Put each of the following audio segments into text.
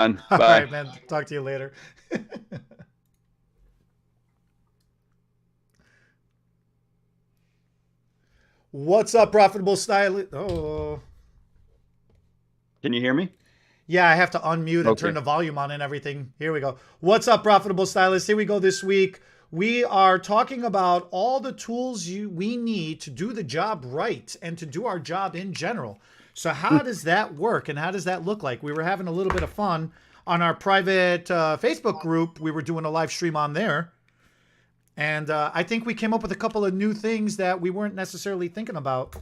All Bye. right, man. Talk to you later. What's up, profitable stylist? Oh, Can you hear me? yeah, I have to unmute and turn Okay. the volume on and everything. Here we go. What's up, profitable stylist? Here we go this week. We are talking about all the tools we need to do the job right and to do our job in general. So how does that work and how does that look like? We were having a little bit of fun on our private Facebook group. We were doing a live stream on there. And I think we came up with a couple of new things that we weren't necessarily thinking about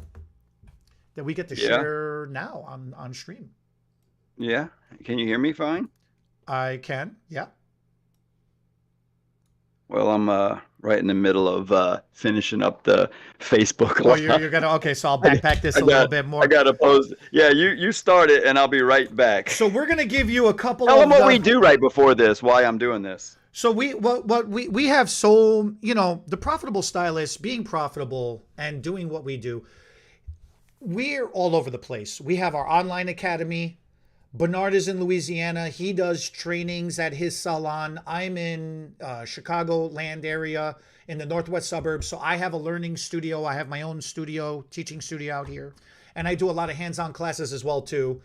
that we get to Yeah. share now on stream. Yeah. Can you hear me fine? I can. Yeah. Well, I'm right in the middle of finishing up the Facebook Oh, Live. you're gonna okay. So I'll I, backpack this I a little got bit I more. got to post. Yeah, you start it and I'll be right back. So we're gonna give you a couple Tell them of what we the. do right before this, why I'm doing this. So we have so the profitable stylist being profitable and doing what we do. We're all over the place. We have our online academy. Bernard is in Louisiana. He does trainings at his salon. I'm in Chicago land area in the northwest suburbs. So I have a learning studio. I have my own studio, teaching studio out here. And I do a lot of hands-on classes as well too.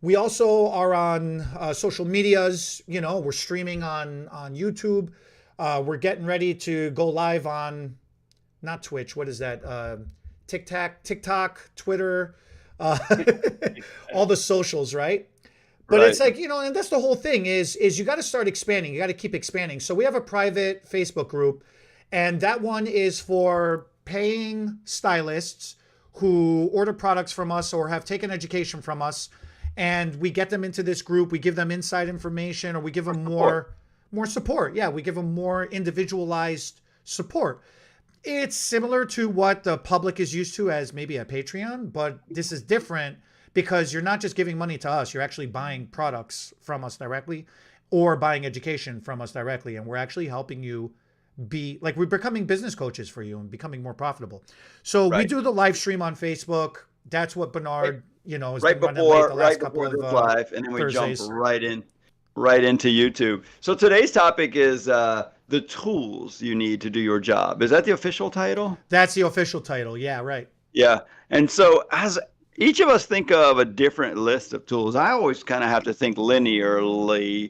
We also are on social medias. We're streaming on YouTube. We're getting ready to go live on not Twitch. What is that? TikTok, Twitter, uh, all the socials, right? But Right. it's like, and that's the whole thing is you got to start expanding. You got to keep expanding. So we have a private Facebook group, and that one is for paying stylists who order products from us or have taken education from us, and we get them into this group. We give them inside information, or we give them Support. more support. Yeah, we give them more individualized support. It's similar to what the public is used to as maybe a Patreon, but this is different because you're not just giving money to us, you're actually buying products from us directly or buying education from us directly. And we're actually helping you be like we're becoming business coaches for you and becoming more profitable. So we Right. do the live stream on Facebook. That's what Right. Bernard, has been running late the last Right couple before of this live, and then we jump Thursdays. right into YouTube. So today's topic is the tools you need to do your job. Is that the official title? That's the official title. Yeah, right. Yeah. And so as each of us think of a different list of tools, I always kind of have to think linearly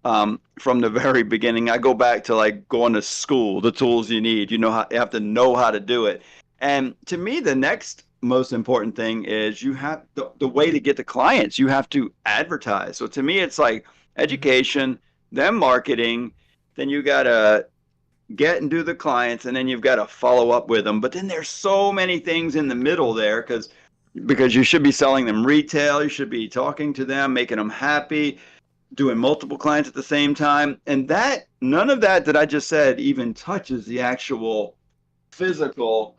from the very beginning. I go back to like going to school, the tools you need. You have to know how to do it. And to me, the next most important thing is you have the way to get the clients. You have to advertise. So to me, it's like Mhm. education, then marketing, then you gotta get and do the clients, and then you've got to follow up with them. But then there's so many things in the middle there because you should be selling them retail, you should be talking to them, making them happy, doing multiple clients at the same time, and that none of that I just said even touches the actual physical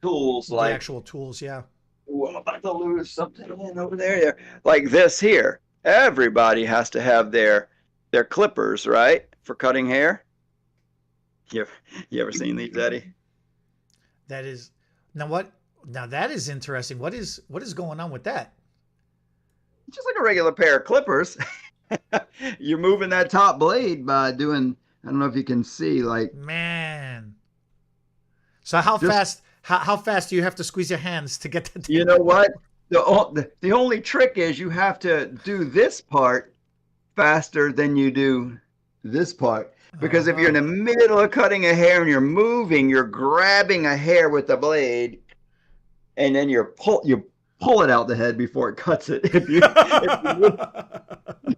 tools The like, actual tools, yeah. "Ooh, I'm about to lose something in over there," like this here. Everybody has to have their clippers, right, for cutting hair. You ever, you ever seen these, Eddie? That is now what now that is interesting. What is going on with that? Just like a regular pair of clippers. You're moving that top blade by doing, I don't know if you can see, like Man. So how just, fast how fast do you have to squeeze your hands to get that you thing know going? what? The only trick is you have to do this part faster than you do this part. Because if you're in Uh-huh. the middle of cutting a hair and you're moving, you're grabbing a hair with the blade, and then you pull it out the head before it cuts it. If you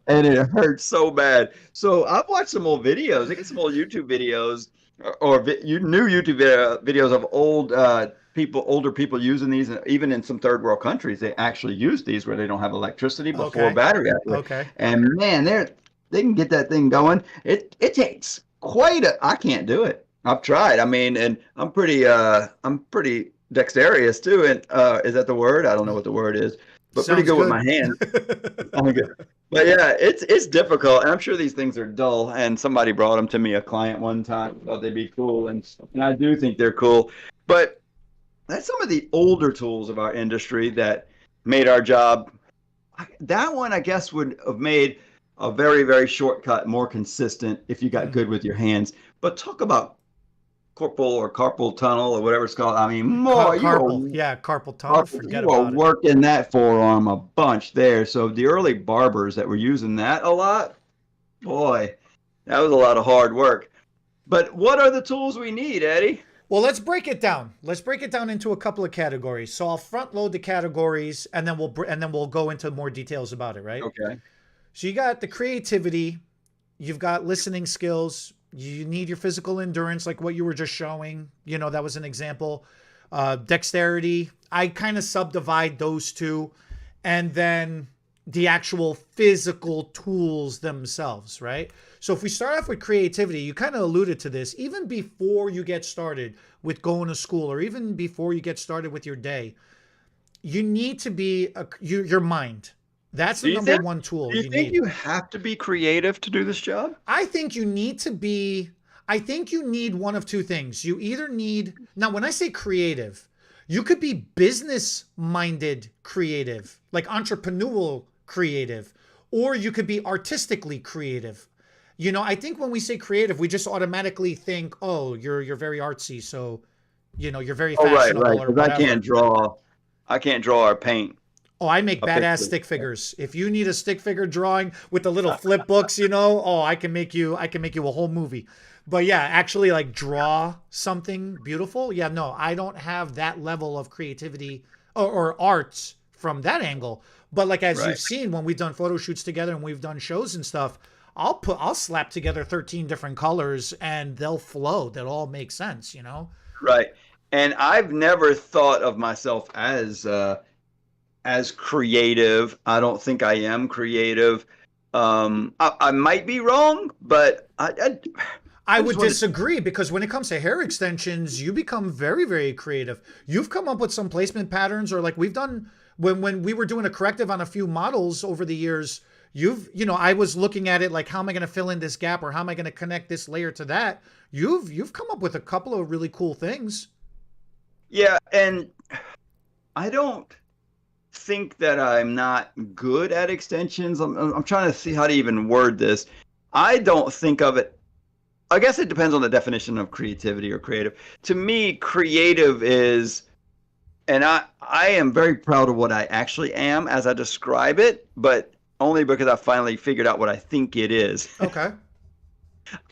and it hurts so bad. So I've watched some old videos. I get some old YouTube videos or new YouTube videos of older people using these, and even in some third world countries, they actually use these where they don't have electricity before Okay. battery activate. Okay. And man, they can get that thing going. It takes quite a. I can't do it. I've tried. I mean, and I'm pretty dexterous too. And is that the word? I don't know what the word is, but pretty Sounds good with my good. hands. Oh, good. But yeah, it's difficult, and I'm sure these things are dull. And somebody brought them to me, a client one time, thought they'd be cool, and I do think they're cool. But that's some of the older tools of our industry that made our job. That one, I guess, would have made. a very, very shortcut, more consistent if you got Mm. good with your hands. But talk about corporal or carpal tunnel or whatever it's called. I mean, Carpal. Yeah, carpal tunnel. Forget you are about it. working that forearm a bunch there. So the early barbers that were using that a lot, boy, that was a lot of hard work. But what are the tools we need, Eddie? Well, let's break it down. Let's break it down into a couple of categories. So I'll front load the categories, and then we'll go into more details about it, right? Okay. So you got the creativity, you've got listening skills, you need your physical endurance, like what you were just showing. You know, that was an example. Dexterity. I kind of subdivide those two, and then the actual physical tools themselves, right? So if we start off with creativity, you kind of alluded to this, even before you get started with going to school, or even before you get started with your day, you need to be your mind. That's Do the you number think, one tool do you you think need. you have to be creative to do this job? I think you need to be, I think you need one of two things. You either need, now when I say creative, you could be business minded creative, like entrepreneurial creative, or you could be artistically creative. You know, I think when we say creative, we just automatically think, oh, you're very artsy, so you know, you're very Oh, right, right. fashionable or Because whatever. I can't draw or paint Oh, I make a badass picture. stick figures. If you need a stick figure drawing with the little flip books, you know, oh, I can make you a whole movie. But yeah, actually like draw something beautiful. Yeah, no, I don't have that level of creativity or arts from that angle. But like as Right, you've seen when we've done photo shoots together and we've done shows and stuff, I'll slap together 13 different colors and they'll flow. They'll all make sense, you know? right. And I've never thought of myself as creative. I don't think I am creative. I might be wrong, but I I just would want to. disagree because when it comes to hair extensions, you become very, very creative. You've come up with some placement patterns, or like we've done when we were doing a corrective on a few models over the years. You know, I was looking at it like, how am I going to fill in this gap, or how am I going to connect this layer to that? You've come up with a couple of really cool things. Yeah, and I don't think that I'm not good at extensions. I'm trying to see how to even word this. I don't think of it. I guess it depends on the definition of creativity or creative. To me, creative is, and I am very proud of what I actually am as I describe it, but only because I finally figured out what I think it is. Okay.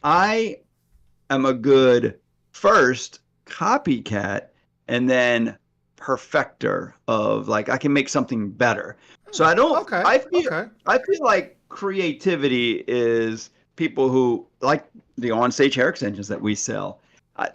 I am a good first copycat and then perfecter of, like, I can make something better. So I don't Okay. Okay. I feel like creativity is people who like the on-stage hair extensions that we sell.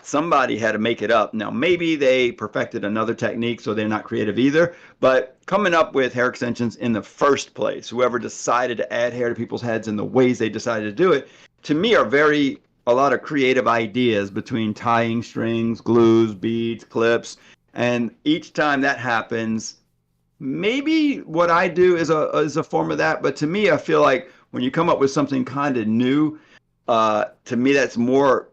Somebody had to make it up. Now maybe they perfected another technique, so they're not creative either. But coming up with hair extensions in the first place, whoever decided to add hair to people's heads and the ways they decided to do it, to me are very a lot of creative ideas between tying strings, glues, beads, clips, and each time that happens, maybe what I do is a form of that. But to me, I feel like when you come up with something kind of new, to me that's more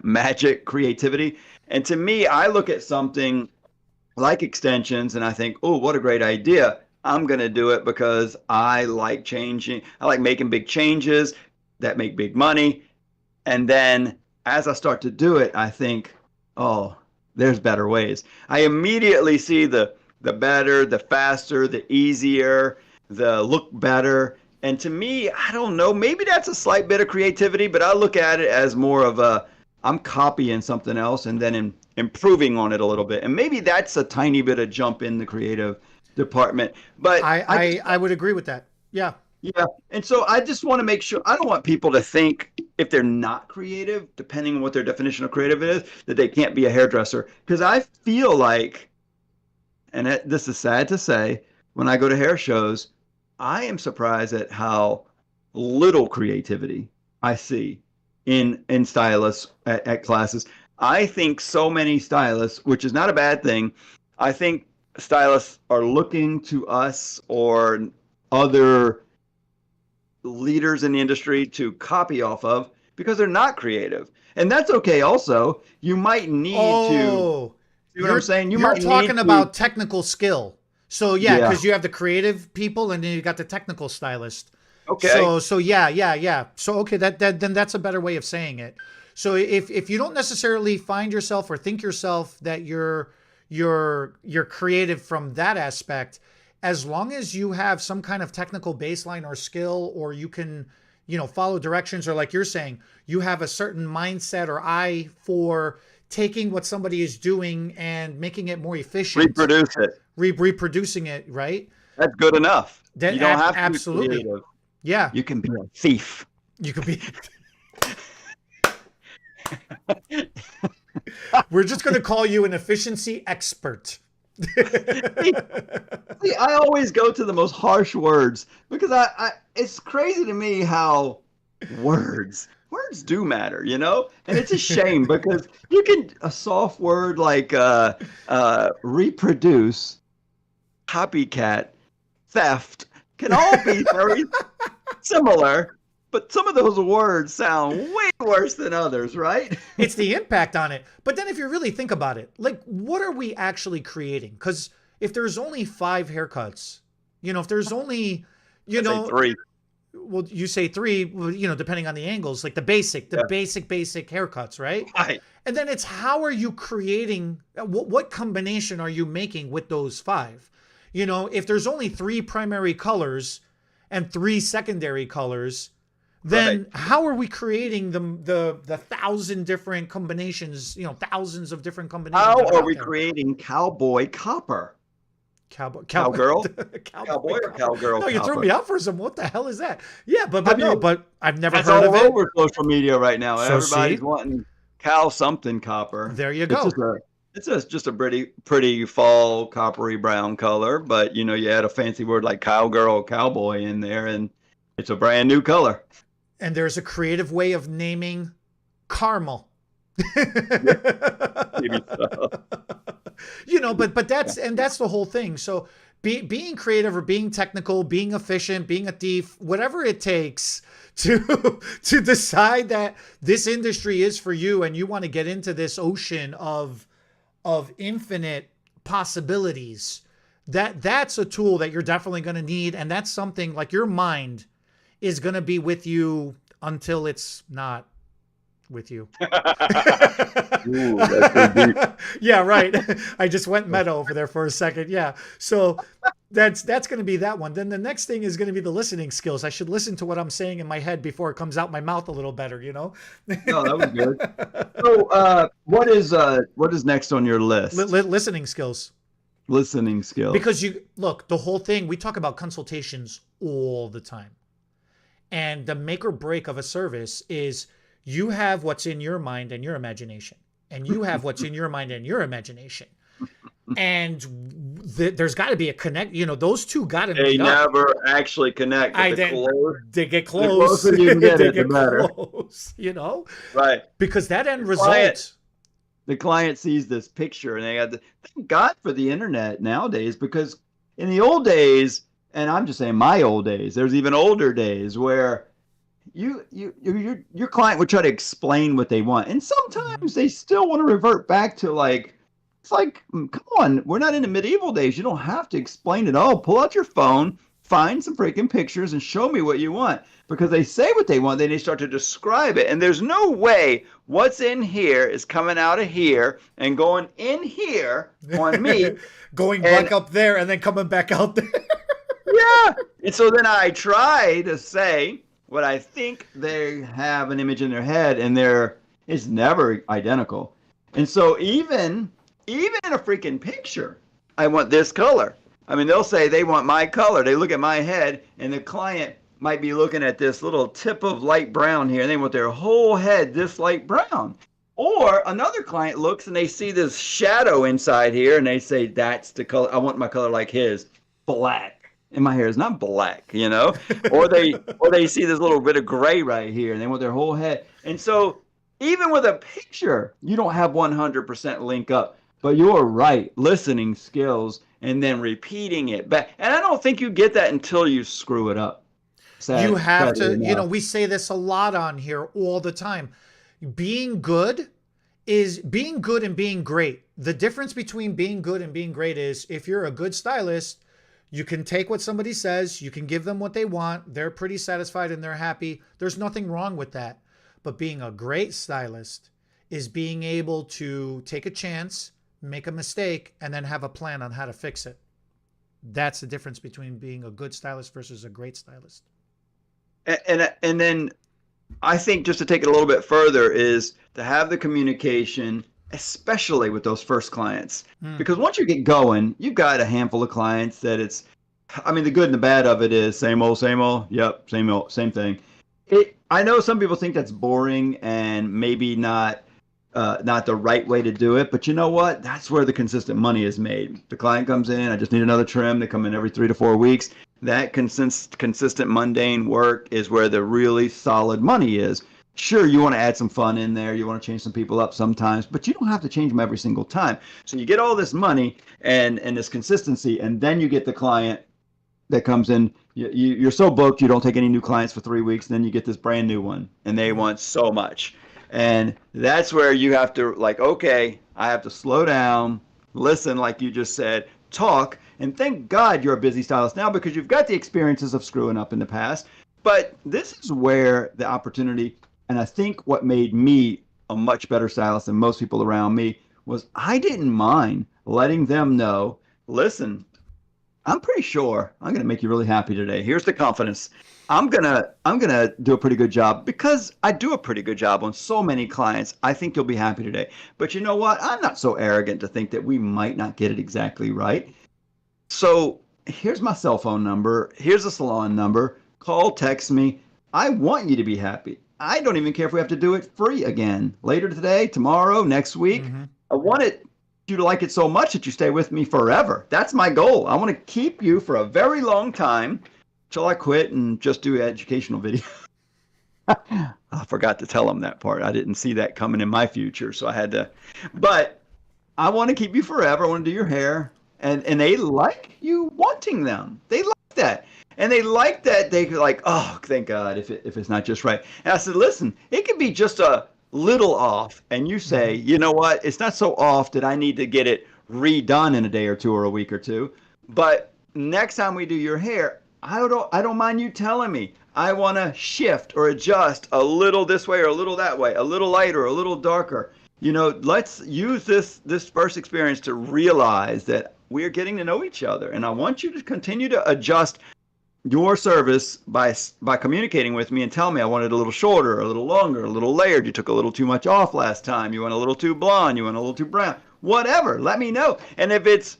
magic, creativity. And to me, I look at something like extensions and I think, oh, what a great idea. I'm going to do it because I like changing. I like making big changes that make big money. And then as I start to do it, I think, oh, there's better ways. I immediately see the better, the faster, the easier, the look better. And to me, I don't know, maybe that's a slight bit of creativity, but I look at it as more of a I'm copying something else and then improving on it a little bit. And maybe that's a tiny bit of jump in the creative department. But I would agree with that. Yeah. yeah. And so I just want to make sure I don't want people to think if they're not creative, depending on what their definition of creative is, that they can't be a hairdresser. Because I feel like, and this is sad to say, when I go to hair shows, I am surprised at how little creativity I see in stylists at classes. I think so many stylists, which is not a bad thing, I think stylists are looking to us or other leaders in the industry to copy off of because they're not creative. And that's okay also. You might need to, Oh, see what I'm saying? You you're might need talking to, about technical skill. So yeah, yeah. because you have the creative people and then you got the technical stylist. Okay. So yeah. So okay, then that's a better way of saying it. So if you don't necessarily find yourself or think yourself that you're creative from that aspect, as long as you have some kind of technical baseline or skill, or you can, follow directions, or like you're saying, you have a certain mindset or eye for taking what somebody is doing and making it more efficient, Reproduce it. reproducing it, right? That's good enough. That You don't have to be absolutely. creative. Yeah. You can be a thief. You could be. We're just going to call you an efficiency expert. See, I always go to the most harsh words because it's crazy to me how words do matter, and it's a shame because you can a soft word like reproduce, copycat, theft can all be very similar, but some of those words sound way worse than others, right? It's the impact on it. But then if you really think about it, like, what are we actually creating? Because if there's only 5 haircuts, if there's only, I'd say 3. well, you say 3, depending on the angles, like the basic haircuts, right? Right. And then it's, how are you creating, what combination are you making with those 5? If there's only 3 primary colors and 3 secondary colors, then how are we creating the 1,000 different combinations, thousands of different combinations? How are we creating cowboy copper? Cowgirl? Cowboy or cowgirl? No, you threw me out for some. What the hell is that? Yeah, but I've never That's heard all of it. over social media right now. So Everybody's see? wanting cow something copper. There you go. It's just a pretty fall coppery brown color, but you add a fancy word like cowgirl, cowboy in there, and it's a brand new color. And there's a creative way of naming caramel. Maybe so. But that's the whole thing. So being creative or being technical, being efficient, being a thief, whatever it takes to decide that this industry is for you and you want to get into this ocean of infinite possibilities, that's a tool that you're definitely going to need. And that's something like your mind is going to be with you until it's not with you. Ooh, that's so deep. Yeah, right. I just went meta over there for a second. Yeah. So that's going to be that one. Then the next thing is going to be the listening skills. I should listen to what I'm saying in my head before it comes out my mouth a little better, No, that was good. So what is next on your list? Listening skills. Listening skills. Because the whole thing, we talk about consultations all the time. And the make or break of a service is you have what's in your mind and your imagination, and you have what's in your mind and your imagination. And there's got to be a connect. Those two got to meet up. They never actually connect. They get close. The closer you get it, the better. Close, Right. Because that end result. The client sees this picture, and they got thank God for the internet nowadays, because in the old days, and I'm just saying my old days, there's even older days where your client would try to explain what they want, and sometimes they still want to revert back to it's like, come on, we're not in the medieval days. You don't have to explain it all. Pull out your phone, find some freaking pictures, and show me what you want. Because they say what they want, then they start to describe it, and there's no way what's in here is coming out of here and going in here on me, going back up there and then coming back out there. Yeah. And so then I try to say what I think they have an image in their head, and it's never identical. And so even in a freaking picture, I want this color. I mean, they'll say they want my color. They look at my head, and the client might be looking at this little tip of light brown here, and they want their whole head this light brown. Or another client looks and they see this shadow inside here, and they say, that's the color. I want my color like his, black. And my hair is not black, or they see this little bit of gray right here, and they want their whole head. And so even with a picture, you don't have 100% link up. But you're right, listening skills and then repeating it back. And I don't think you get that until you screw it up. You have to, we say this a lot on here all the time. Being good and being great. The difference between being good and being great is, if you're a good stylist, You can take what somebody says, you can give them what they want. They're pretty satisfied and they're happy. There's nothing wrong with that. But being a great stylist is being able to take a chance, make a mistake, and then have a plan on how to fix it. That's the difference between being a good stylist versus a great stylist. And then I think just to take it a little bit further is to have the communication, especially with those first clients. Because once you get going, you've got a handful of clients that it's, I mean, the good and the bad of it is same old, yep, same old, same thing. I know some people think that's boring and maybe not the right way to do it, but you know what? That's where the consistent money is made. The client comes in, I just need another trim. They come in every 3 to 4 weeks. That consistent mundane work is where the really solid money is. Sure, you want to add some fun in there. You want to change some people up sometimes, but you don't have to change them every single time. So you get all this money and this consistency, and then you get the client that comes in. You're so booked, you don't take any new clients for 3 weeks, and then you get this brand new one, and they want so much. And that's where you have to, like, okay, I have to slow down, listen, like you just said, talk, and thank God you're a busy stylist now because you've got the experiences of screwing up in the past. But this is where the opportunity, and I think what made me a much better stylist than most people around me was I didn't mind letting them know, listen, I'm pretty sure I'm going to make you really happy today. Here's the confidence. I'm gonna do a pretty good job because I do a pretty good job on so many clients. I think you'll be happy today. But you know what? I'm not so arrogant to think that we might not get it exactly right. So here's my cell phone number. Here's the salon number. Call, text me. I want you to be happy. I don't even care if we have to do it free again later today, tomorrow, next week. I want you to like it so much that you stay with me forever. That's my goal. I want to keep you for a very long time till I quit and just do educational videos. I forgot to tell them that part. I didn't see that coming in my future, so I had to. But I want to keep you forever. I want to do your hair. And they like you wanting them. They like that. And they like that. They're like, oh, thank God, if it's not just right. And I said, listen, it could be just a little off. And you say, you know what? It's not so off that I need to get it redone in a day or two or a week or two. But next time we do your hair, I don't mind you telling me. I want to shift or adjust a little this way or a little that way, a little lighter, a little darker. You know, let's use this first experience to realize that we're getting to know each other. And I want you to continue to adjust your service by communicating with me and tell me I want it a little shorter, a little longer, a little layered. You took a little too much off last time. You went a little too blonde. You went a little too brown. Whatever. Let me know. And if it's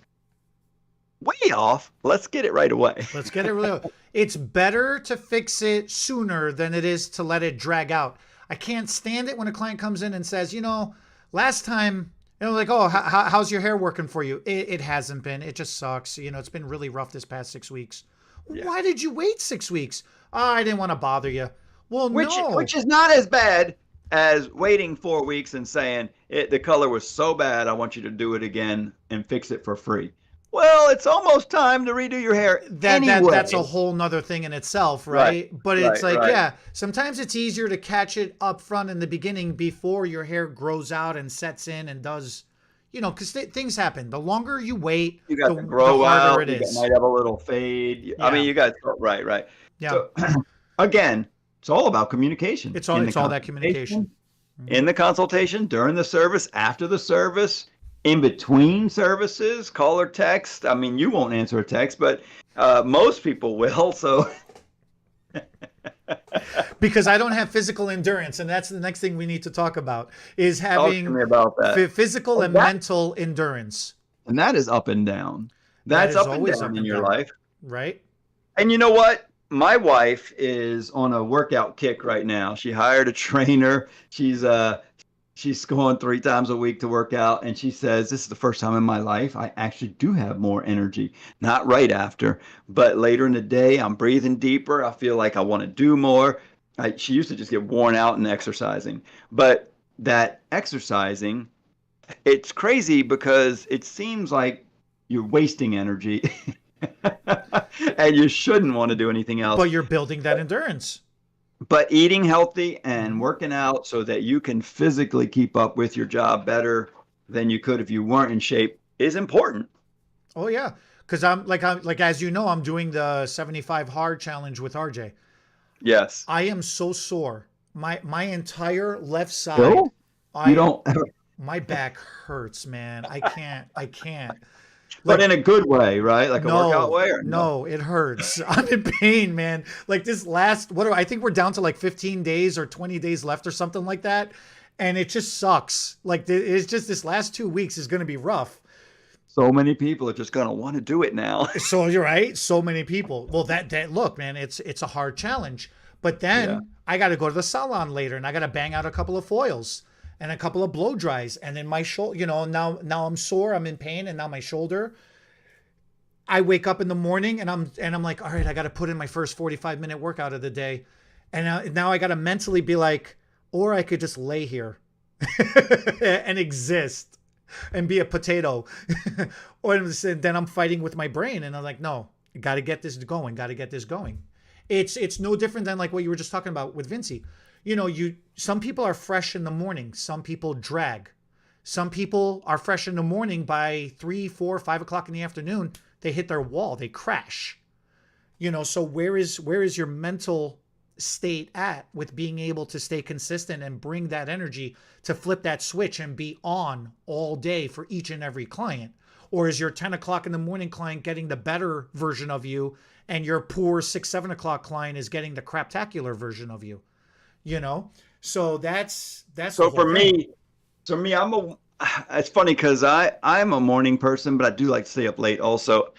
way off, let's get it right away. Let's get it really. It's better to fix it sooner than it is to let it drag out. I can't stand it when a client comes in and says, you know, last time, you know, like, oh, how's your hair working for you? It hasn't been. It just sucks. You know, it's been really rough this past 6 weeks. Yeah. Why did you wait 6 weeks? Oh, I didn't want to bother you. Well, no. Which is not as bad as waiting 4 weeks and saying the color was so bad, I want you to do it again and fix it for free. Well, it's almost time to redo your hair anyway. That's a whole nother thing in itself, right? But it's yeah, sometimes it's easier to catch it up front in the beginning before your hair grows out and sets in and does, you know, because things happen. The longer you wait, you got to grow out. You might have a little fade. Yeah. I mean, you got right. Yeah. So, again, it's all about communication. It's all that communication. In the consultation, during the service, after the service. In between services, call or text. I mean, you won't answer a text, but most people will. So, because I don't have physical endurance, and that's the next thing we need to talk about is having talk to me about that. Physical and mental endurance. And that is up and down. That's up and down in your life, right? And you know what? My wife is on a workout kick right now. She hired a trainer. She's going 3 times a week to work out, and she says, this is the first time in my life I actually do have more energy. Not right after, but later in the day, I'm breathing deeper. I feel like I want to do more. She used to just get worn out in exercising. But that exercising, it's crazy because it seems like you're wasting energy, and you shouldn't want to do anything else. But you're building that endurance. But eating healthy and working out so that you can physically keep up with your job better than you could if you weren't in shape is important. Oh, yeah. Because I'm like, as you know, I'm doing the 75 hard challenge with RJ. Yes. I am so sore. My entire left side, Still? You I don't, my back hurts, man. I can't. but Like, in a good way, right? Like a workout no, way or no? no, it hurts. I'm in pain, man. Like this last, I think we're down to like 15 days or 20 days left or something like that. And it just sucks. Like it's just this last 2 weeks is going to be rough. So many people are just going to want to do it now. So you're right. So many people. Well, that look, man, it's a hard challenge. But Yeah. then I got to go to the salon later, and I got to bang out a couple of foils and a couple of blow dries, and then my shoulder. Now I'm sore. I'm in pain, and now my shoulder. I wake up in the morning, and I'm like, all right, I got to put in my first 45-minute workout of the day, and now I got to mentally be like, or I could just lay here and exist and be a potato. Or then I'm fighting with my brain, and I'm like, no, got to get this going. Got to get this going. It's no different than like what you were just talking about with Vinci. Some people are fresh in the morning. Some people drag. Some people are fresh in the morning. By 3, 4, 5 o'clock in the afternoon, they hit their wall. They crash. So where is your mental state at with being able to stay consistent and bring that energy to flip that switch and be on all day for each and every client? Or is your 10 o'clock in the morning client getting the better version of you, and your poor 6, 7 o'clock client is getting the craptacular version of you? So that's So for me, it's funny because I'm a morning person, but I do like to stay up late also.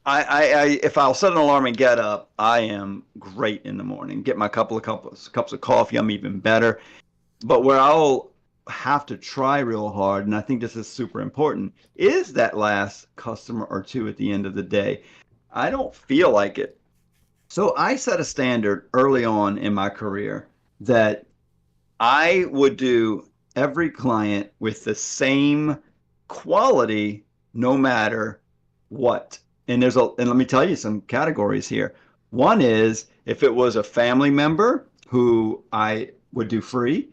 If I'll set an alarm and get up, I am great in the morning. Get my cups of coffee, I'm even better. But where I'll have to try real hard, and I think this is super important, is that last customer or two at the end of the day. I don't feel like it. So I set a standard early on in my career that I would do every client with the same quality no matter what. And let me tell you some categories here. One is if it was a family member who I would do free.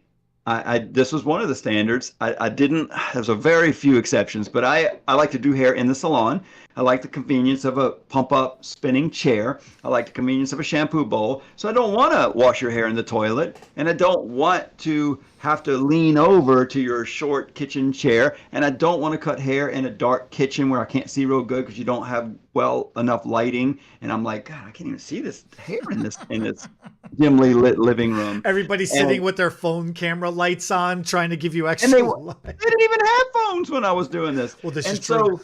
This was one of the standards. There's a very few exceptions, but I like to do hair in the salon. I like the convenience of a pump up spinning chair. I like the convenience of a shampoo bowl. So I don't want to wash your hair in the toilet, and I don't want to have to lean over to your short kitchen chair, and I don't want to cut hair in a dark kitchen where I can't see real good because you don't have well enough lighting. And I'm like, God, I can't even see this hair in this dimly lit living room. Everybody's sitting with their phone camera lights on, trying to give you extra light. They didn't even have phones when I was doing this. Well, this is true.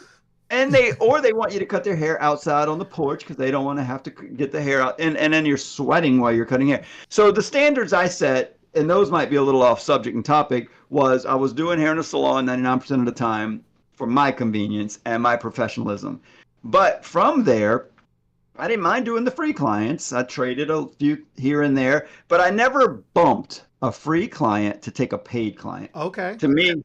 And they want you to cut their hair outside on the porch because they don't want to have to get the hair out. And then you're sweating while you're cutting hair. So the standards I set, and those might be a little off subject and topic, was I was doing hair in a salon 99% of the time for my convenience and my professionalism. But from there, I didn't mind doing the free clients. I traded a few here and there, but I never bumped a free client to take a paid client. Okay. To me,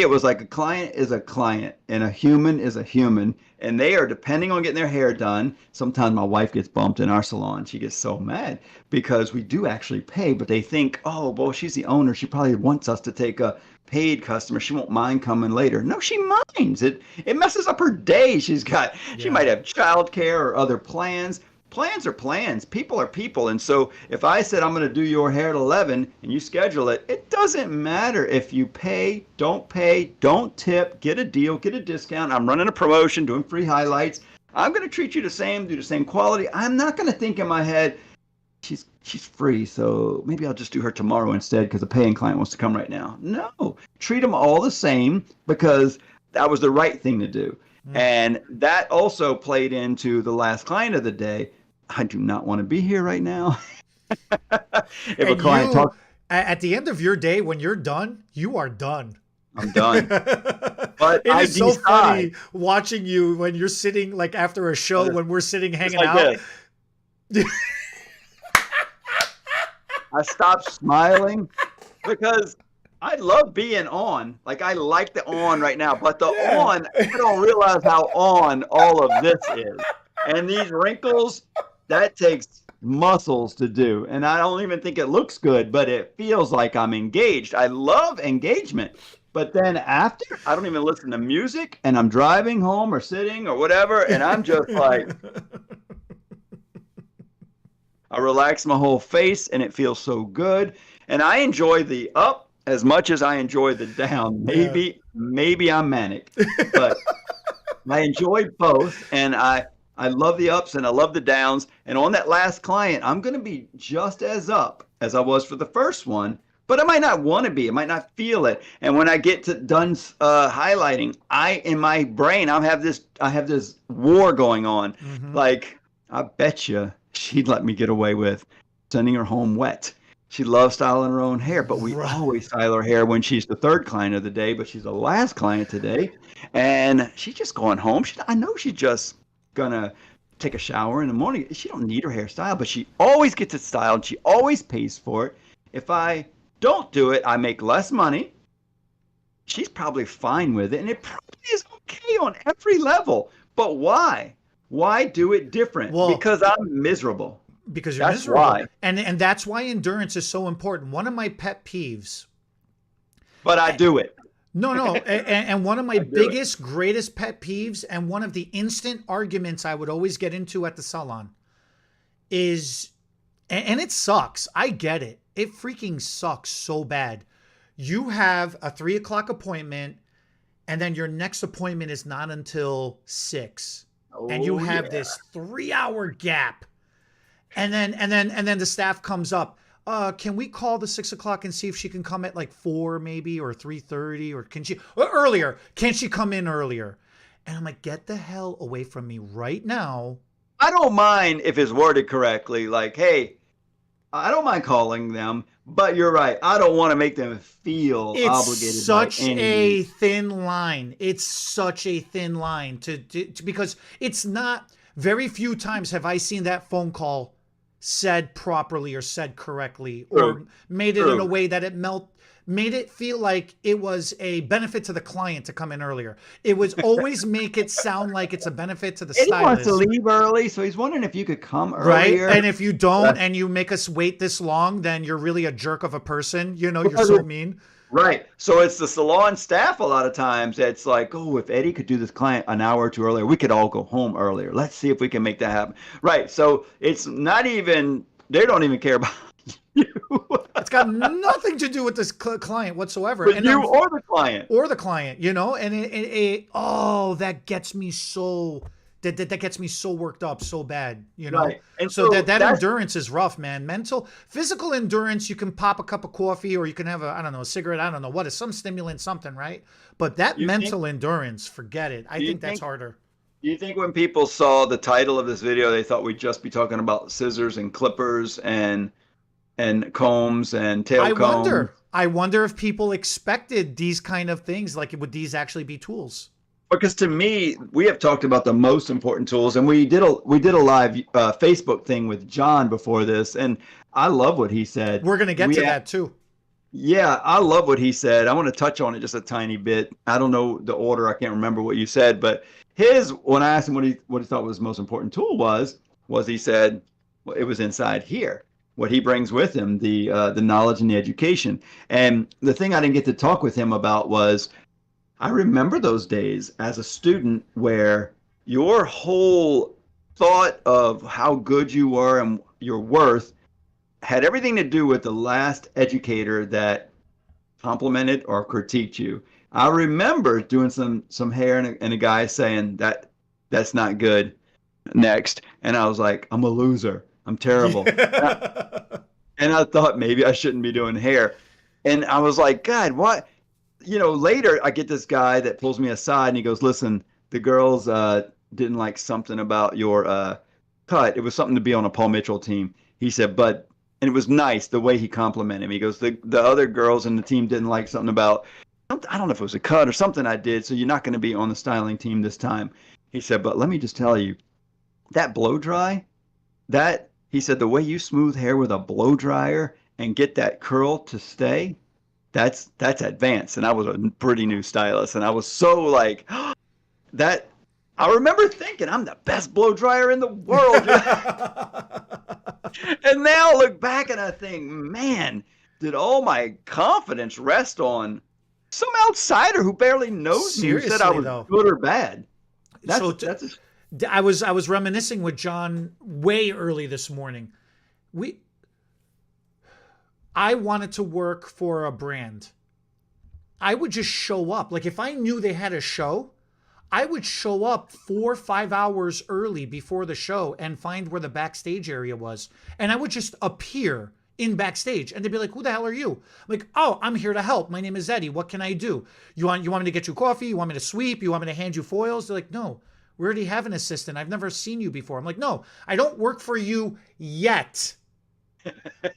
it was like a client is a client and a human is a human, and they are depending on getting their hair done. Sometimes my wife gets bumped in our salon. She gets so mad because we do actually pay, but they think, oh, well, she's the owner. She probably wants us to take a paid customer. She won't mind coming later. No, she minds. It messes up her day. She might have childcare or other plans. Plans are plans. People are people. And so if I said I'm going to do your hair at 11 and you schedule it, it doesn't matter if you pay, don't tip, get a deal, get a discount. I'm running a promotion, doing free highlights. I'm going to treat you the same, do the same quality. I'm not going to think in my head, she's free, so maybe I'll just do her tomorrow instead because a paying client wants to come right now. No, treat them all the same because that was the right thing to do. And that also played into the last client of the day. I do not want to be here right now. If a client talks, at the end of your day, when you're done, you are done. I'm done. But it is so funny watching you when you're sitting like after a show when we're sitting hanging out. I stopped smiling because I love being on. Like I like the on right now, but the on, I don't realize how on all of this is. And these wrinkles, that takes muscles to do. And I don't even think it looks good, but it feels like I'm engaged. I love engagement. But then after, I don't even listen to music, and I'm driving home or sitting or whatever, and I'm just like, I relax my whole face, and it feels so good. And I enjoy the up as much as I enjoy the down. Yeah. Maybe I'm manic, but I enjoy both, and I love the ups and I love the downs. And on that last client, I'm going to be just as up as I was for the first one, but I might not want to be. I might not feel it. And when I get to done highlighting, in my brain, I have this war going on. Hmm. Like, I bet you she'd let me get away with sending her home wet. She loves styling her own hair, but we Right. always style her hair when she's the third client of the day, but she's the last client today. And she's just going home. I know she's just gonna take a shower in the morning. She don't need her hairstyle, but she always gets it styled. She always pays for it. If I don't do it, I make less money. She's probably fine with it, and it probably is okay on every level. But why? Why do it different? Well, Because I'm miserable. because you're That's miserable. why. And that's why endurance is so important. One of my pet peeves. But I do it. No. And one of my I do it. biggest, greatest pet peeves, and one of the instant arguments I would always get into at the salon is, and it sucks. I get it. It freaking sucks so bad. You have a 3 o'clock appointment, and then your next appointment is not until 6. And you Oh, have yeah. this 3 hour gap. And then the staff comes up. Can we call the 6 o'clock and see if she can come at like 4 maybe, or 3:30, or can she or earlier? Can she come in earlier? And I'm like, get the hell away from me right now. I don't mind if it's worded correctly. Like, hey, I don't mind calling them, but you're right. I don't want to make them feel It's obligated by such any a means. thin line. It's such a thin line because it's not, very few times have I seen that phone call said properly or said correctly, or True. made it in a True. way that made it feel like it was a benefit to the client to come in earlier. It was always make it sound like it's a benefit to the And he wants to stylist. leave early, so he's wondering if you could come Right. earlier. And if you don't, Uh, and you make us wait this long, then you're really a jerk of a person. You're because so mean. Right. So it's the salon staff a lot of times that's like, oh, if Eddie could do this client an hour or two earlier, we could all go home earlier. Let's see if we can make that happen. Right. So it's not even, they don't even care about you. It's got nothing to do with this client whatsoever. With And you or the client. or the client, and oh, that gets me so that gets me so worked up so bad. Right. And So that that's endurance is rough, man. Physical endurance, you can pop a cup of coffee, or you can have a cigarette, I don't know what is, some stimulant, something, right? But that you think, mental endurance, forget it. I do you think that's think harder. do you think when people saw the title of this video, they thought we'd just be talking about scissors and clippers and combs and tail I combs? wonder. I wonder if people expected these kind of things. Like, would these actually be tools? Because to me, we have talked about the most important tools, and we did a live Facebook thing with John before this, and I love what he said. We're gonna get to that too. Yeah, I love what he said. I want to touch on it just a tiny bit. I don't know the order. I can't remember what you said, but when I asked him what he thought was the most important tool was he said, well, it was inside here. What he brings with him, the knowledge and the education. And the thing I didn't get to talk with him about was, I remember those days as a student where your whole thought of how good you were and your worth had everything to do with the last educator that complimented or critiqued you. I remember doing some hair, and a guy saying that's not good. Next, and I was like, I'm a loser. I'm terrible. And I thought maybe I shouldn't be doing hair. And I was like, God, what? Later I get this guy that pulls me aside and he goes, listen, the girls didn't like something about your cut. It was something to be on a Paul Mitchell team. He said, and it was nice the way he complimented me. He goes, the other girls in the team didn't like something about, I don't know if it was a cut or something I did, so you're not going to be on the styling team this time. He said, but let me just tell you, that blow dry, he said, the way you smooth hair with a blow dryer and get that curl to stay, that's advanced. And I was a pretty new stylist, and I was so like, that. I remember thinking I'm the best blow dryer in the world. And now I look back and I think, man, did all my confidence rest on some outsider who barely knows me who said I Seriously was though. good or bad. So That's I was reminiscing with John way early this morning. We I wanted to work for a brand. I would just show up. Like if I knew they had a show, I would show up 4 or 5 hours early before the show and find where the backstage area was. And I would just appear in backstage and they'd be like, who the hell are you? I'm like, oh, I'm here to help. My name is Eddie. What can I do? You want me to get you coffee? You want me to sweep? You want me to hand you foils? They're like, no, we already have an assistant. I've never seen you before. I'm like, no, I don't work for you yet,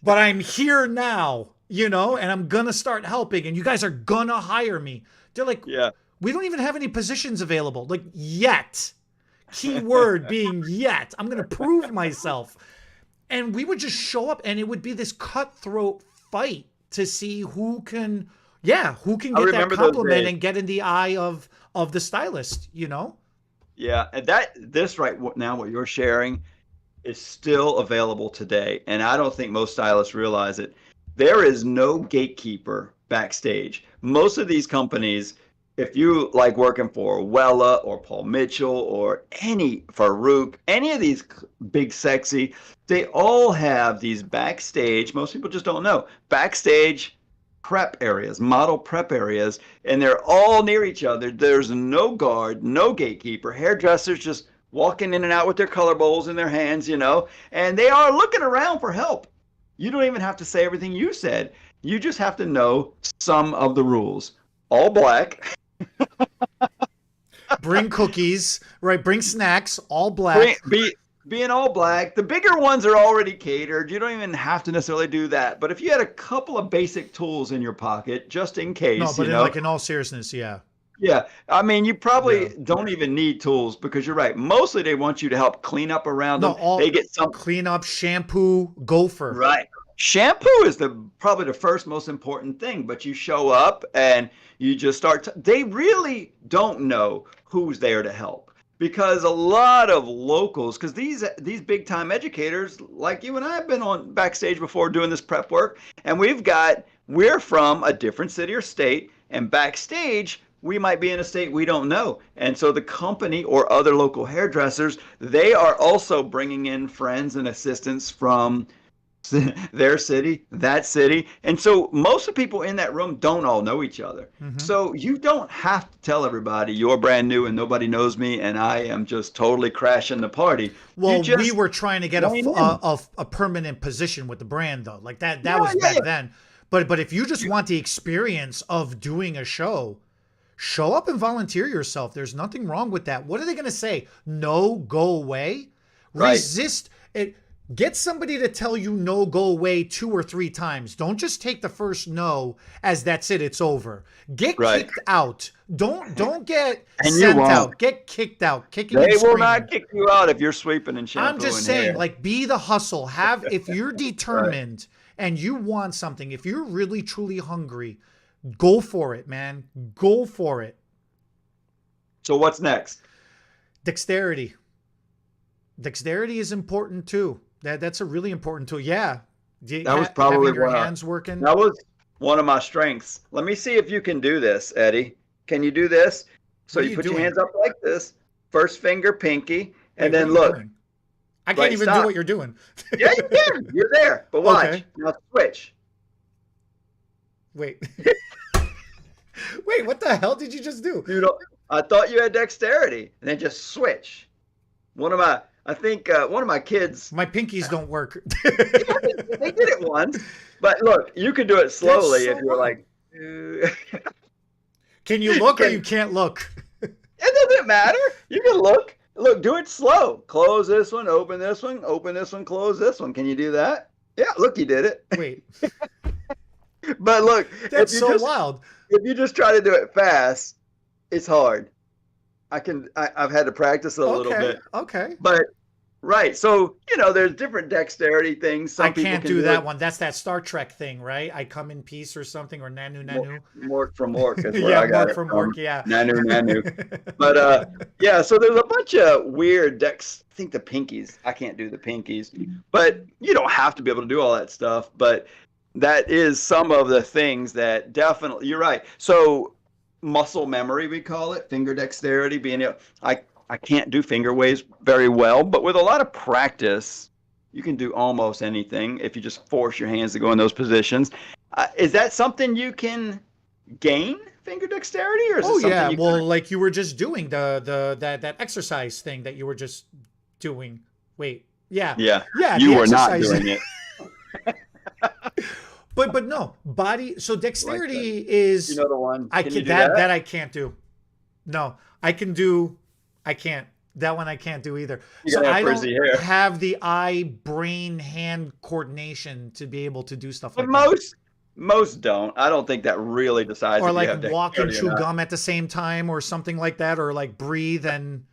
but I'm here now, and I'm going to start helping and you guys are going to hire me. They're like, yeah. we don't even have any positions available. Like yet. Keyword being yet. I'm going to prove myself. And we would just show up and it would be this cutthroat fight to see who can get that compliment and get in the eye of the stylist, Yeah. And this right now, what you're sharing is still available today. And I don't think most stylists realize it. There is no gatekeeper backstage. Most of these companies, if you like working for Wella or Paul Mitchell or Farouk, any of these big sexy, they all have these backstage, most people just don't know, backstage prep areas, model prep areas, and they're all near each other. There's no guard, no gatekeeper, hairdressers just walking in and out with their color bowls in their hands, and they are looking around for help. You don't even have to say everything you said. You just have to know some of the rules. All black. Bring cookies, right? Bring snacks, all black. Being all black. The bigger ones are already catered. You don't even have to necessarily do that. But if you had a couple of basic tools in your pocket, just in case. No, but in all seriousness, yeah. Yeah. I mean, you probably don't even need tools because you're right. Mostly they want you to help clean up around them. They get some clean up, shampoo, gopher. Right. Shampoo is probably the first most important thing, but you show up and you just start. They really don't know who's there to help because a lot of locals, because these big time educators like you and I have been on backstage before doing this prep work, and we're from a different city or state, and backstage we might be in a state we don't know. And so the company or other local hairdressers, they are also bringing in friends and assistants from their city, that city. And so most of the people in that room don't all know each other. Mm-hmm. So you don't have to tell everybody you're brand new and nobody knows me and I am just totally crashing the party. Well, we were trying to get a permanent position with the brand though. Like that was back then. But if you just want the experience of doing a show up and volunteer yourself. There's nothing wrong with that. What are they going to say? No, go away? Right. Resist it. Get somebody to tell you no, go away 2 or 3 times. Don't just take the first no as that's it, it's over. Get kicked out. Don't get sent out. Get kicked out. Kicking and screaming. They will not kick you out if you're sweeping and shampooing. I'm just saying, like, be the hustle. If you're determined and you want something, if you're really truly hungry, go for it, man. Go for it. So what's next? Dexterity. Dexterity is important too. That's a really important tool. Yeah. That was probably your hands working. That was one of my strengths. Let me see if you can do this, Eddie. Can you do this? So you put your hands up like this. First finger, pinky, and then look. I can't even do what you're doing. Yeah, you can. You're there. But watch. Okay. Now switch. Wait. Wait, what the hell did you just do? Dude, I thought you had dexterity. And then just switch. One of my kids. My pinkies don't work. They did it once. But look, you could do it slowly if you're like. Can you look or you can't look? It doesn't matter. You can look. Look, do it slow. Close this one, open this one, close this one. Can you do that? Yeah, look, you did it. Wait. But look, that's so wild. If you just try to do it fast, it's hard. I've had to practice a little bit. Okay. But right. So, there's different dexterity things. I can't do that one. That's that Star Trek thing, right? I come in peace or something, or nanu. Mork from Mork is where I got it from. Mork, yeah. Nanu. But yeah, so there's a bunch of weird dex. I think the pinkies. I can't do the pinkies. But you don't have to be able to do all that stuff. But that is some of the things that definitely, you're right. So muscle memory, we call it, finger dexterity, being able, I can't do finger waves very well, but with a lot of practice, you can do almost anything if you just force your hands to go in those positions. Is that something you can gain, finger dexterity, or is it Oh something yeah, you well, kind like you were just doing that exercise thing that you were just doing. Wait, yeah, of, yeah, yeah, you the were not exercise. doing it But no, body. So like that. dexterity You is know the one. I Can you can do that that? that I can't do. No, I can do. I can't. That one I can't do either. You So gotta have I don't frizzy hair. have the eye brain hand coordination to be able to do stuff But like that. most don't. I don't think that really decides Or if you like have walk and dexterity or chew not. gum at the same time or something like that, or like breathe and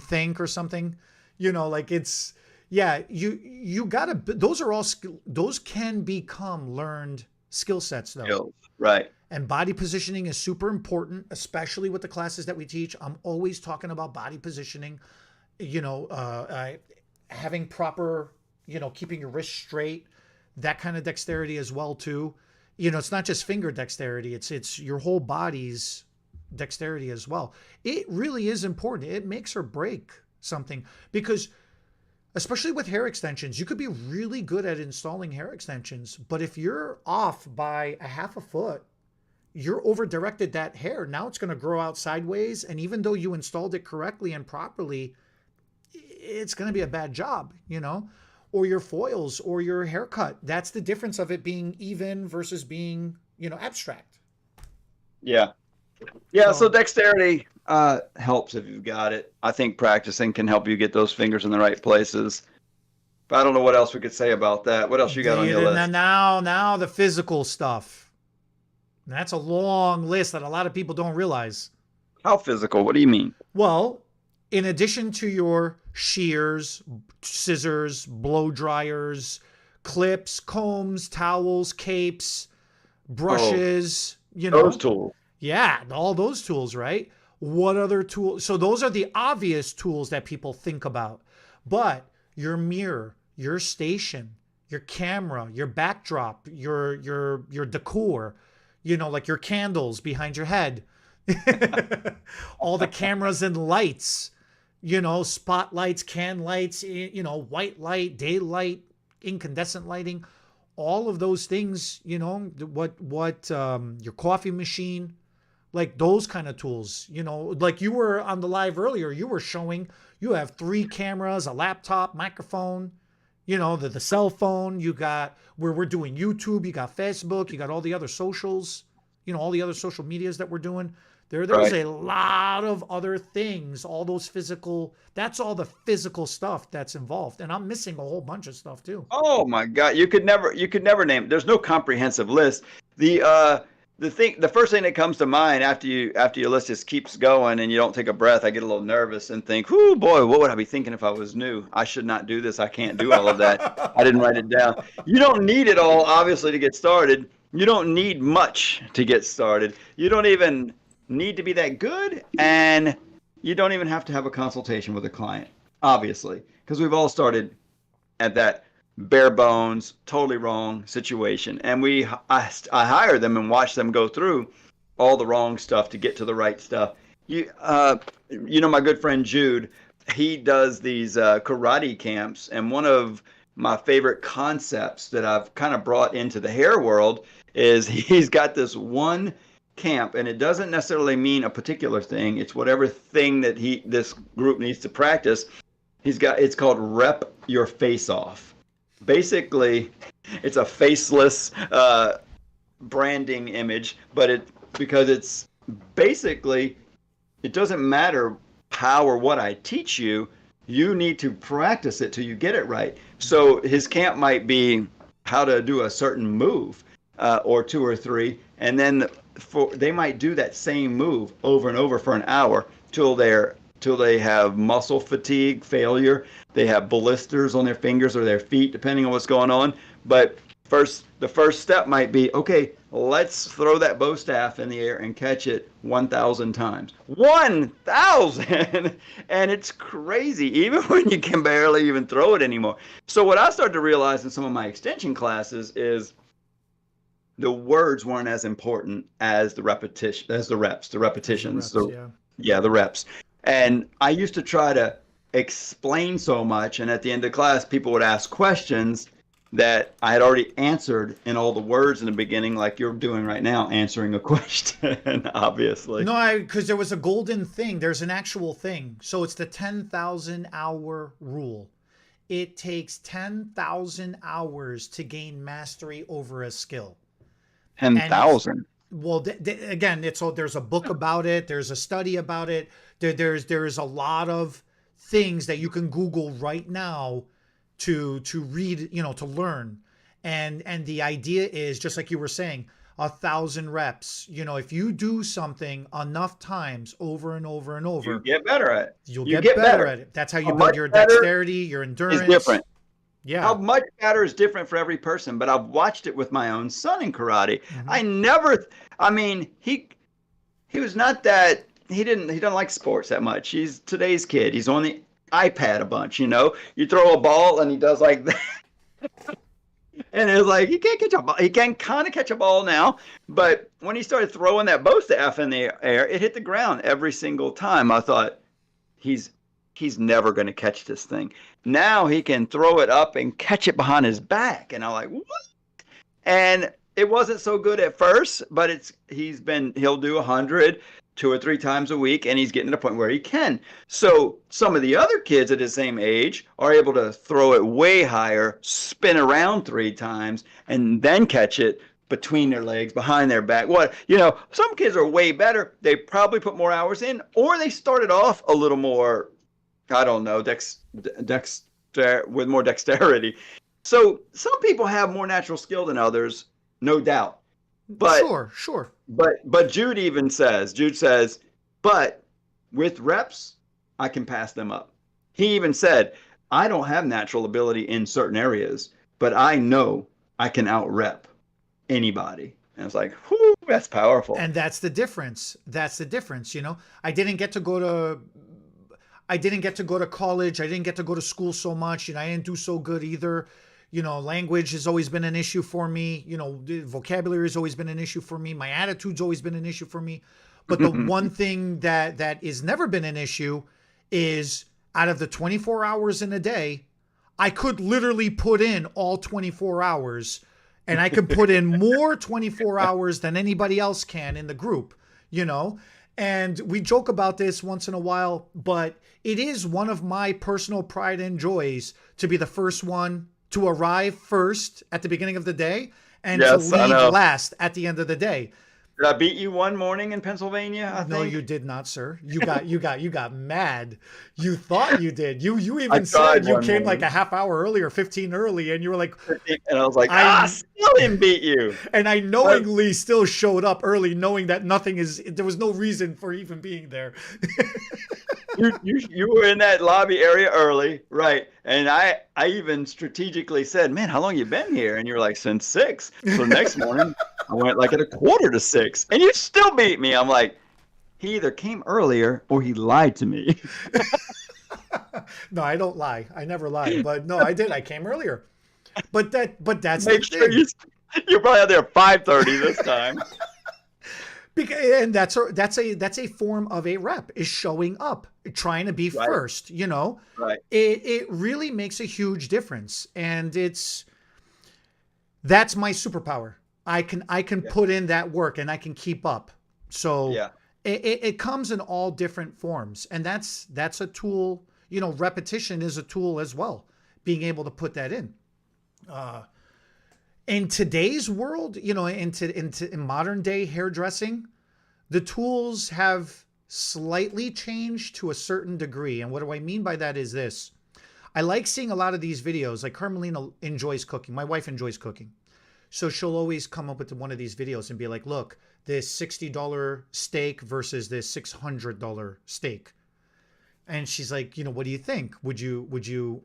think or something. Like it's yeah, you gotta those are all those can become learned skill sets though. Skills. Right. And body positioning is super important, especially with the classes that we teach. I'm always talking about body positioning, you know, having proper, keeping your wrist straight, that kind of dexterity as well too. It's not just finger dexterity; it's your whole body's dexterity as well. It really is important. It makes or break something because especially with hair extensions, you could be really good at installing hair extensions, but if you're off by a half a foot, you're over directed that hair. Now it's going to grow out sideways. And even though you installed it correctly and properly, it's going to be a bad job. Or your foils or your haircut. That's the difference of it being even versus being, abstract. Yeah. Yeah. So So dexterity helps if you've got it. I think practicing can help you get those fingers in the right places. But I don't know what else we could say about that. What else you got on your list? now the physical stuff. That's a long list that a lot of people don't realize. How physical? What do you mean? Well, in addition to your shears, scissors, blow dryers, clips, combs, towels, capes, Oh, brushes, those tools. yeah, all those tools, right? What other tools? So those are the obvious tools that people think about. But your mirror, your station, your camera, your backdrop, your decor, like your candles behind your head, all the cameras and lights, spotlights, can lights, white light, daylight, incandescent lighting, all of those things, your coffee machine, like those kind of tools, like you were on the live earlier, you were showing you have 3 cameras, a laptop, microphone, the cell phone, you got where we're doing YouTube, you got Facebook, you got all the other socials, all the other social medias that we're doing. There's Right. a lot of other things, all those physical, that's all the physical stuff that's involved. And I'm missing a whole bunch of stuff too. Oh my God, you could never name. There's no comprehensive list. The first thing that comes to mind after your list just keeps going and you don't take a breath, I get a little nervous and think, "Whoo, boy, what would I be thinking if I was new? I should not do this. I can't do all of that. I didn't write it down." You don't need it all, obviously, to get started. You don't need much to get started. You don't even need to be that good, and you don't even have to have a consultation with a client, obviously, because we've all started at that bare bones, totally wrong situation. And I hire them and watch them go through all the wrong stuff to get to the right stuff. My good friend Jude, he does these karate camps, and one of my favorite concepts that I've kind of brought into the hair world is he's got this one camp, and it doesn't necessarily mean a particular thing. It's whatever thing that this group needs to practice. It's called Rep Your Face Off. Basically, it's a faceless branding image, but because it's basically, it doesn't matter how or what I teach you, you need to practice it till you get it right. So his camp might be how to do a certain move, or 2 or 3, and then they might do that same move over and over for an hour till they have muscle fatigue, failure. They have blisters on their fingers or their feet, depending on what's going on. But the first step might be, okay, let's throw that bow staff in the air and catch it 1,000 times. 1,000! And it's crazy, even when you can barely even throw it anymore. So what I started to realize in some of my extension classes is the words weren't as important as the repetition, as the reps, the As the repetitions. reps, yeah. Yeah, the reps. And I used to try to explain so much, and at the end of class, people would ask questions that I had already answered in all the words in the beginning, like you're doing right now, answering a question, obviously. No, because there was a golden thing. There's an actual thing. So it's the 10,000 hour rule. It takes 10,000 hours to gain mastery over a skill. And it's 10,000. well, again, it's all there's a book about it. There's a study about it. There's a lot of things that you can Google right now to read, to learn. And the idea is just like you were saying, 1,000 reps. If you do something enough times over and over and You over, get better at it. you'll You get get better better. at it. That's how you How build much your better dexterity, your is endurance. different. Yeah. How much better is different for every person, but I've watched it with my own son in karate. Mhm. I never, I mean, he was not that, he doesn't like sports that much. He's today's kid. He's on the iPad a bunch, You throw a ball and he does like that. And it's like he can't catch a ball. He can kind of catch a ball now, but when he started throwing that bow staff in the air, it hit the ground every single time. I thought he's never going to catch this thing. Now he can throw it up and catch it behind his back, and I'm like, what? And it wasn't so good at first, but he'll do 100 2 or 3 times a week, and he's getting to the point where he can. So some of the other kids at his same age are able to throw it way higher, spin around 3 times, and then catch it between their legs, behind their back. Some kids are way better. They probably put more hours in, or they started off a little more, I don't know, with more dexterity. So some people have more natural skill than others, no doubt. But Sure. But Jude says, but with reps, I can pass them up. He even said, I don't have natural ability in certain areas, but I know I can out rep anybody. And it's like, whoo, that's powerful. And that's the difference. I didn't get to go to college. I didn't get to go to school so much. I didn't do so good either. Language has always been an issue for me. Vocabulary has always been an issue for me. My attitude's always been an issue for me. But the one thing that has never been an issue is out of the 24 hours in a day, I could literally put in all 24 hours, and I could put in more 24 hours than anybody else can in the group, And we joke about this once in a while, but it is one of my personal pride and joys to be the first one to arrive first at the beginning of the day and to leave last at the end of the day. Did I beat you one morning in Pennsylvania? I No, think? you did not, sir. You got mad. You thought you did. You even said you came like a half hour earlier, 15 early, and you were like, and I was like, I still didn't beat you. And I knowingly still showed up early, knowing that there was no reason for even being there. You were in that lobby area early, right? And I even strategically said, man, how long you been here? And you were like, since 6. So next morning I went like at 5:45, and you still beat me. I'm like, he either came earlier or he lied to me. No, I don't lie. I never lie. But no, I did. I came earlier. But that's Make the sure thing. you're probably out there at 5:30 this time. And that's a form of a rep, is showing up, trying to be first, Right. It really makes a huge difference. And that's my superpower. I can put in that work and I can keep up. So Yeah. it comes in all different forms. And that's a tool, repetition is a tool as well, being able to put that in. In today's world, in modern day hairdressing, the tools have slightly changed to a certain degree. And what do I mean by that is this. I like seeing a lot of these videos. Like Carmelina enjoys cooking. My wife enjoys cooking. So she'll always come up with one of these videos and be like, look, this $60 steak versus this $600 steak. And she's like, what do you think? Would you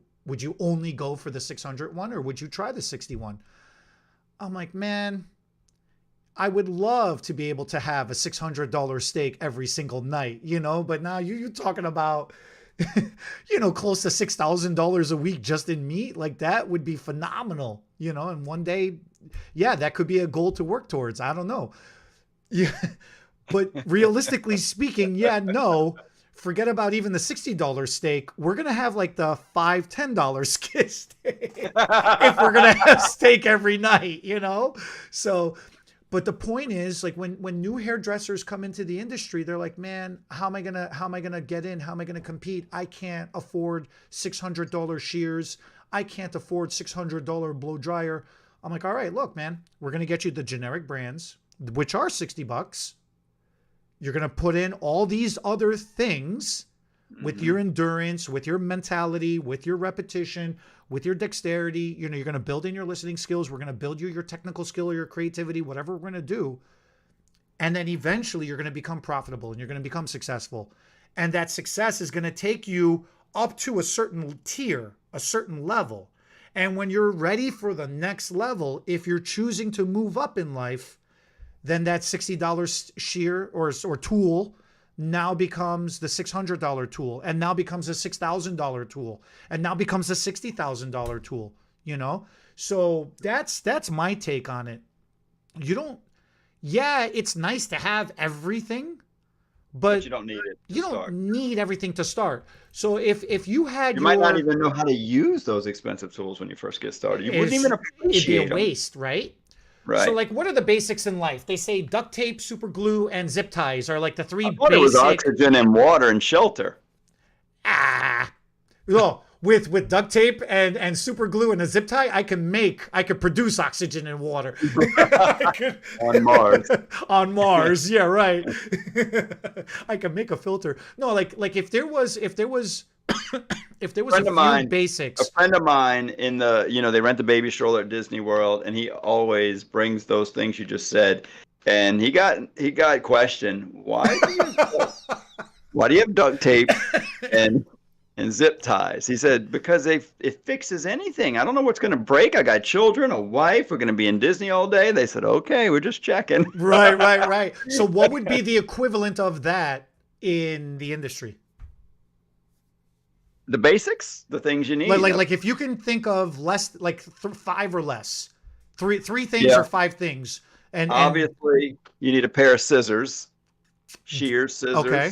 only go for the 600 one, or would you try the 61? I'm like, man, I would love to be able to have a $600 steak every single night, but now you're talking about close to $6,000 a week just in meat, like that would be phenomenal, and one day, yeah, that could be a goal to work towards. I don't know. Yeah. But realistically speaking, yeah, no, forget about even the $60 steak. We're going to have like the $5, $10 steak if we're going to have steak every night, So, but the point is, like, when new hairdressers come into the industry, they're like, man, how am I gonna get in? How am I gonna compete? I can't afford $600 shears. I can't afford $600 blow dryer. I'm like, all right, look, man, we're gonna get you the generic brands, which are $60. You're gonna put in all these other things with your endurance, with your mentality, with your repetition, with your dexterity. You're going to build in your listening skills. We're going to build you your technical skill or your creativity, whatever we're going to do. And then eventually you're going to become profitable and you're going to become successful. And that success is going to take you up to a certain tier, a certain level. And when you're ready for the next level, if you're choosing to move up in life, then that $60 shear or tool now becomes the $600 tool, and now becomes a $6,000 tool, and now becomes a $60,000 tool, So that's my take on it. It's nice to have everything, but you don't need it. You don't need everything to start. So if you had, you might not even know how to use those expensive tools when you first get started. You wouldn't even appreciate it'd be a waste, right? Right. So, like, what are the basics in life? They say duct tape, super glue, and zip ties are like the three basic. It was oxygen and water and shelter. No, with duct tape and super glue and a zip tie, I could produce oxygen and water. On Mars. On Mars, yeah, right. I can make a filter. No, like if there was a few basics. A friend of mine in the, they rent the baby stroller at Disney World, and he always brings those things you just said. And he got questioned, why do you have duct tape and zip ties? He said, because it fixes anything. I don't know what's going to break. I got children, a wife. We're going to be in Disney all day. They said, okay, we're just checking. Right. So what would be the equivalent of that in the industry? The basics, the things you need. Like if you can think of less, like 5 or less, three things or 5 things. And obviously you need a pair of scissors, shears, scissors. Okay.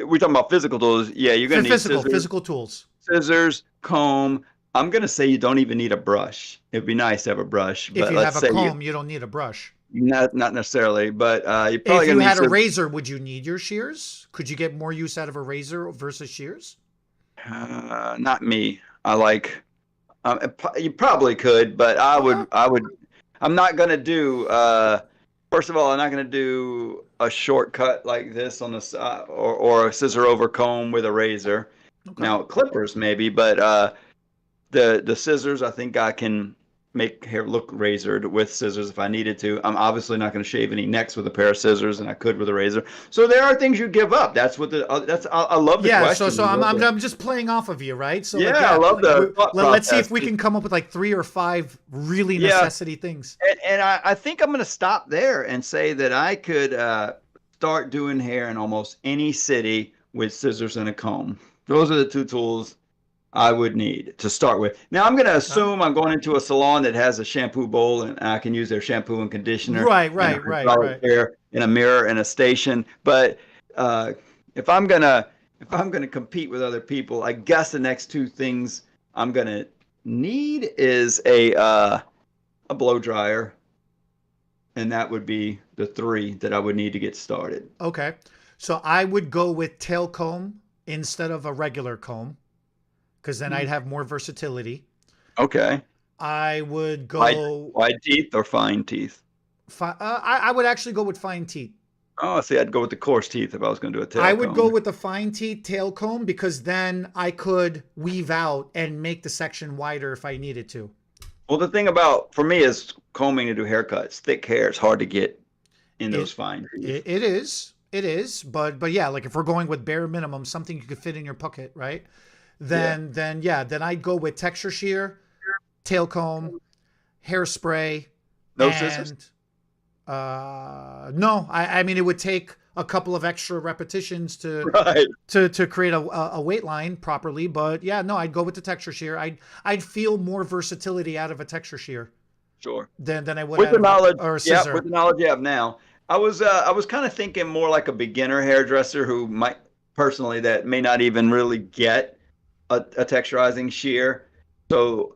We're talking about physical tools. Yeah, you're going to need physical tools. Scissors, comb. I'm going to say you don't even need a brush. It'd be nice to have a brush. If you have a comb, you don't need a brush. Not necessarily, but you probably. If you had a razor, would you need your shears? Could you get more use out of a razor versus shears? Not me. I like. You probably could, but I would. I'm not gonna do. First of all, I'm not gonna do a shortcut like this on the side, or a scissor over comb with a razor. Okay. Now clippers maybe, but the scissors, I think I can make hair look razored with scissors if I needed to. I'm obviously not going to shave any necks with a pair of scissors, and I could with a razor. So there are things you give up. That's what I love the question. So I'm just playing off of you, right? So I love the. Let's see if we can come up with like 3 or 5 really necessity things. And I think I'm going to stop there and say that I could start doing hair in almost any city with scissors and a comb. Those are the 2 tools I would need to start with. Now I'm going to assume I'm going into a salon that has a shampoo bowl, and I can use their shampoo and conditioner. Right. Hair in a mirror and a station. But if I'm gonna compete with other people, I guess the next 2 things I'm gonna need is a blow dryer, and that would be the 3 that I would need to get started. Okay, so I would go with tail comb instead of a regular comb, because then I'd have more versatility. Okay. I would go wide teeth or fine teeth. I would actually go with fine teeth. Oh, see, I'd go with the coarse teeth if I was going to do a tail comb. I would go with the fine teeth tail comb, because then I could weave out and make the section wider if I needed to. Well, the thing for me is combing to do haircuts. Thick hair is hard to get in those fine teeth. It is. But yeah, like if we're going with bare minimum, something you could fit in your pocket, right? Then I'd go with texture shear, tail comb, hairspray. No scissors? No, I mean, it would take a couple of extra repetitions to Right. to create a weight line properly. But yeah, no, I'd go with the texture shear. I'd feel more versatility out of a texture shear Sure. than I would With out the of a, knowledge, or a yeah, scissor. with the knowledge you have now, I was kind of thinking more like a beginner hairdresser who might personally that may not even really get a texturizing shear. So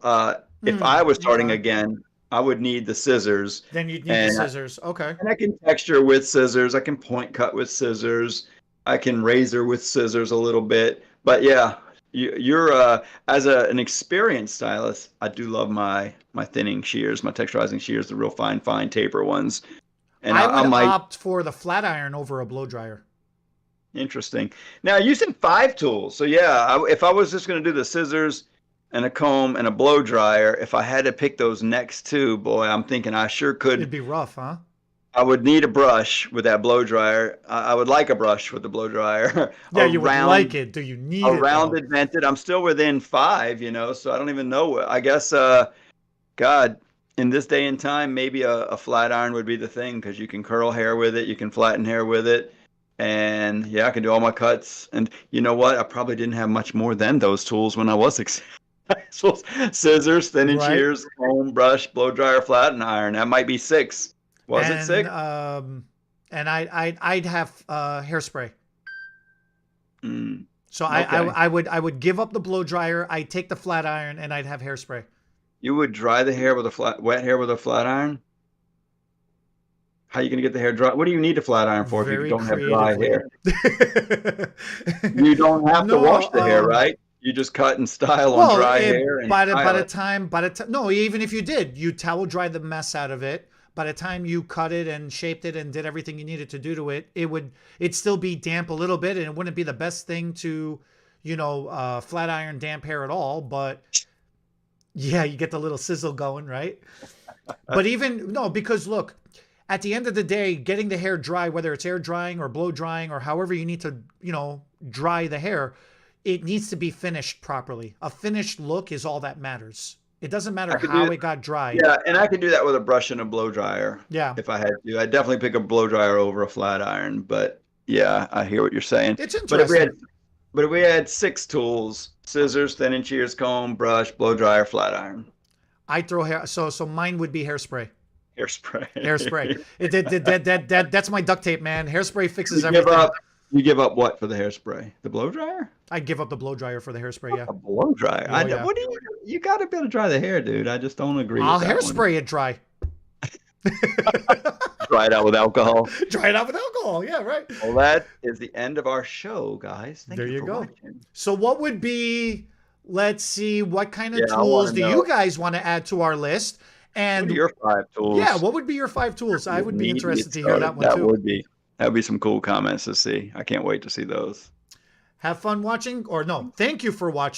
if I was starting Okay. again, I would need the scissors, Then you'd need the and scissors. Okay. and I can texture with scissors. I can point cut with scissors. I can razor with scissors a little bit. But yeah, you're as an experienced stylist, I do love my thinning shears, my texturizing shears, the real fine taper ones. And I I would might opt for the flat iron over a blow dryer. interesting. Now you said 5 tools, so yeah, if I was just going to do the scissors and a comb and a blow dryer, if I had to pick those next two, boy, I'm thinking I sure It'd could. be rough, huh? I would need a brush with that blow dryer. I would like a brush with the blow dryer. Yeah, you would like it. Do you need A it though? rounded vented. I'm still within 5, so I don't even know. I guess, God, in this day and time, maybe a flat iron would be the thing because you can curl hair with it, you can flatten hair with it, and yeah, I can do all my cuts. And you know what? I probably didn't have much more than those tools when I was successful. Scissors, thinning Right. shears, comb, brush, blow dryer, flatten iron. That might be 6. Was it And 6? um and I'd have hairspray. Mm, So okay. I would give up the blow dryer. I'd take the flat iron and I'd have hairspray. You would dry the hair with wet hair with a flat iron? How are you going to get the hair dry? What do you need a flat iron for if you Very don't have dry creatively. hair? You don't have to wash No, the hair, right? You just cut and style on well, dry hair and by style the it. time no, even if you did, you towel dry the mess out of it. By the time you cut it and shaped it and did everything you needed to do to it, it'd still be damp a little bit, and it wouldn't be the best thing to, flat iron damp hair at all. But yeah, you get the little sizzle going, right? But even no, because look, at the end of the day, getting the hair dry, whether it's air drying or blow drying or however you need to, dry the hair, it needs to be finished properly. A finished look is all that matters. It doesn't I matter could do how it got dried. Yeah, and I could do that with a brush and a blow dryer Yeah, if I had to. I'd definitely pick a blow dryer over a flat iron, but yeah, I hear what you're saying. it's But if we had interesting. but if we had 6 tools, scissors, thinning shears, comb, brush, blow dryer, flat iron, I throw hair. So mine would be hairspray. Hairspray. hairspray. That's my duct tape, man. Hairspray You fixes give everything. up you give up what for the hairspray? The blow dryer? I give up the blow dryer for the hairspray. Yeah. A blow dryer. Oh yeah. What do you got to be able to dry the hair, dude. I just don't agree I'll with that one. hairspray it dry. Dry it out with alcohol. Dry it out with alcohol. Yeah, right. Well, that is the end of our show, guys. Thank There you you for go. watching. So what would be, let's see, what kind of Yeah, I tools want do to you know. guys want to add to our list? What are And your 5 tools? yeah, what would be your 5 tools? I would be Need to get interested to hear that started? one too. That would be some cool comments to see. I can't wait to see those. Have fun watching, or no, thank you for watching.